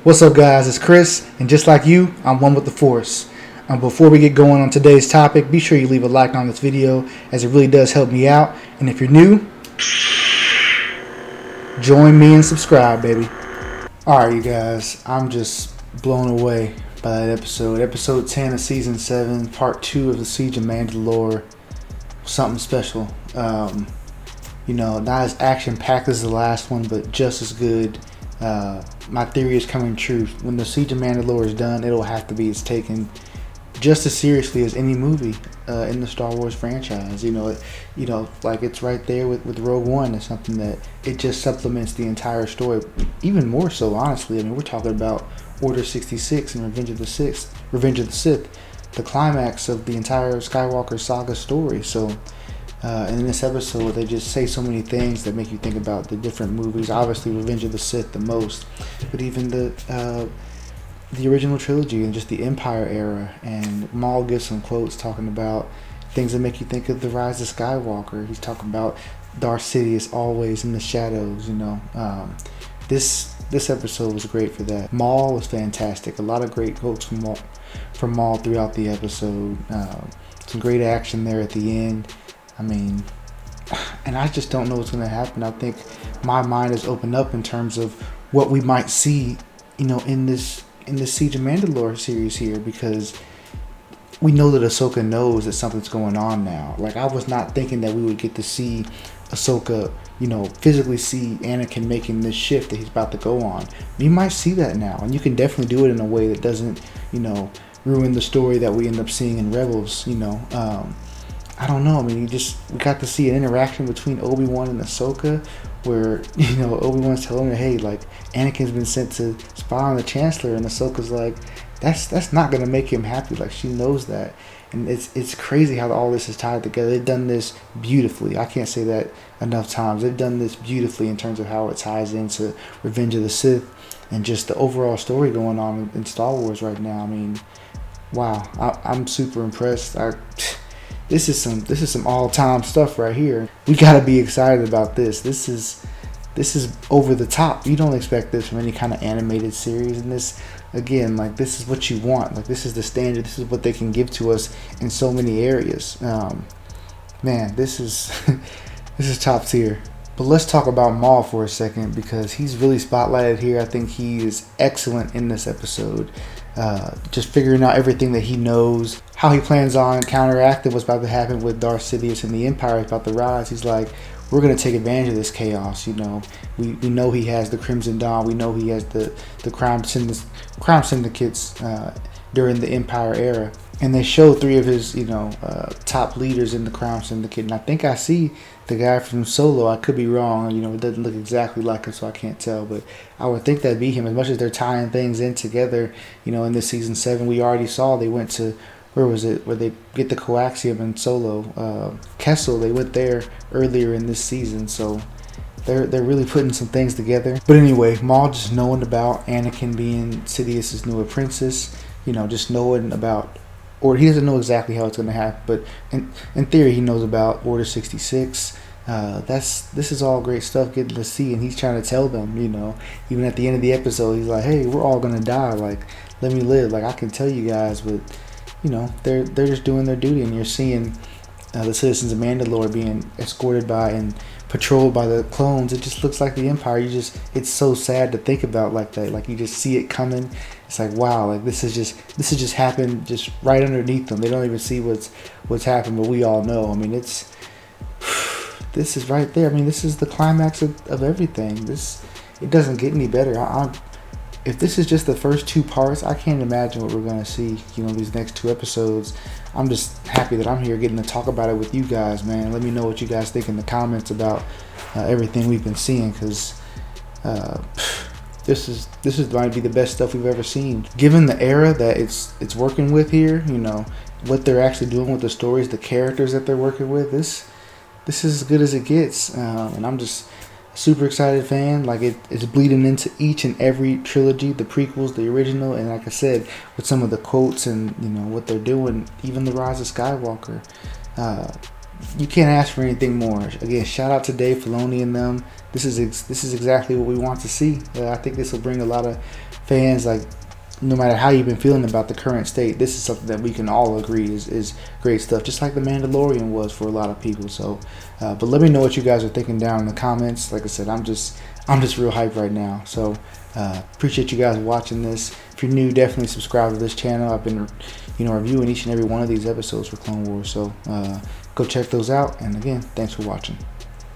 What's up, guys? It's Chris, and just like you, I'm one with the Force. Before we get going on today's topic, be sure you leave a like on this video, as it really does help me out. And if you're new, join me and subscribe, baby. Alright, you guys, I'm just blown away by that episode. Episode 10 of Season 7, Part 2 of the Siege of Mandalore. Something special. Not as action-packed as the last one, but just as good. My theory is coming true. When the Siege of Mandalore is done, it'll have to be taken just as seriously as any movie in the Star Wars franchise. Like it's right there with Rogue One. It's something that it just supplements the entire story, even more so. Honestly, I mean, we're talking about Order 66 and Revenge of the Sith, the climax of the entire Skywalker saga story. So. And in this episode, they just say so many things that make you think about the different movies. Obviously, Revenge of the Sith the most, but even the original trilogy and just the Empire era. And Maul gives some quotes talking about things that make you think of the Rise of Skywalker. He's talking about Darth Sidious always in the shadows. This episode was great for that. Maul was fantastic. A lot of great quotes from Maul throughout the episode. Some great action there at the end. I mean, and I just don't know what's going to happen. I think my mind is opened up in terms of what we might see, in this Siege of Mandalore series here, because we know that Ahsoka knows that something's going on now. Like, I was not thinking that we would get to see Ahsoka, physically see Anakin making this shift that he's about to go on. You might see that now, and you can definitely do it in a way that doesn't, ruin the story that we end up seeing in Rebels, I don't know. I mean, we got to see an interaction between Obi-Wan and Ahsoka, where Obi-Wan's telling her, "Hey, like Anakin's been sent to spy on the Chancellor," and Ahsoka's like, "That's not gonna make him happy." Like, she knows that, and it's crazy how all this is tied together. They've done this beautifully. I can't say that enough times. They've done this beautifully in terms of how it ties into Revenge of the Sith and just the overall story going on in Star Wars right now. I mean, wow, I'm super impressed. This is some all-time stuff right here. We gotta be excited about this. This is over the top. You don't expect this from any kind of animated series. And this, again, like, this is what you want. Like, this is the standard. This is what they can give to us in so many areas. Man, this is this is top tier. But let's talk about Maul for a second, because he's really spotlighted here. I think he is excellent in this episode. Just figuring out everything that he knows, how he plans on counteracting what's about to happen with Darth Sidious and the Empire is about to rise. He's like, we're going to take advantage of this chaos. We know he has the Crimson Dawn. We know he has the crime syndicates during the Empire era. And they show three of his, top leaders in the crime syndicate. And I think I see the guy from Solo. I could be wrong. It doesn't look exactly like him, so I can't tell. But I would think that'd be him. As much as they're tying things in together, in this season 7, we already saw they went to, where was it, where they get the coaxium in Solo. Kessel, they went there earlier in this season. So they're really putting some things together. But anyway, Maul just knowing about Anakin being Sidious's new apprentice, just knowing about, or he doesn't know exactly how it's going to happen, but in theory he knows about Order 66. This is all great stuff getting to see, and he's trying to tell them, even at the end of the episode, he's like, "Hey, we're all going to die. Like, let me live. Like, I can tell you guys, but they're just doing their duty." And you're seeing the citizens of Mandalore being escorted by and patrolled by the clones. It just looks like the Empire. It's so sad to think about like that. Like, you just see it coming. It's like, wow, like this has just happened just right underneath them. They don't even see what's happened, but we all know. I mean, this is right there. I mean, this is the climax of everything. It doesn't get any better. If this is just the first 2 parts, I can't imagine what we're gonna see. These next 2 episodes. I'm just happy that I'm here getting to talk about it with you guys, man. Let me know what you guys think in the comments about everything we've been seeing, because this might be the best stuff we've ever seen. Given the era that it's working with here, what they're actually doing with the stories, the characters that they're working with, this is as good as it gets. And I'm just super excited fan. Like, it's bleeding into each and every trilogy, the prequels, the original, and like I said, with some of the quotes and what they're doing, even the Rise of Skywalker. You can't ask for anything more. Again, shout out to Dave Filoni and them. This is exactly what we want to see. I think this will bring a lot of fans, like, no matter how you've been feeling about the current state, this is something that we can all agree is great stuff, just like The Mandalorian was for a lot of people. So, but let me know what you guys are thinking down in the comments. Like I said, I'm just real hyped right now. So, appreciate you guys watching this. If you're new, definitely subscribe to this channel. I've been, reviewing each and every one of these episodes for Clone Wars. So, go check those out. And again, thanks for watching.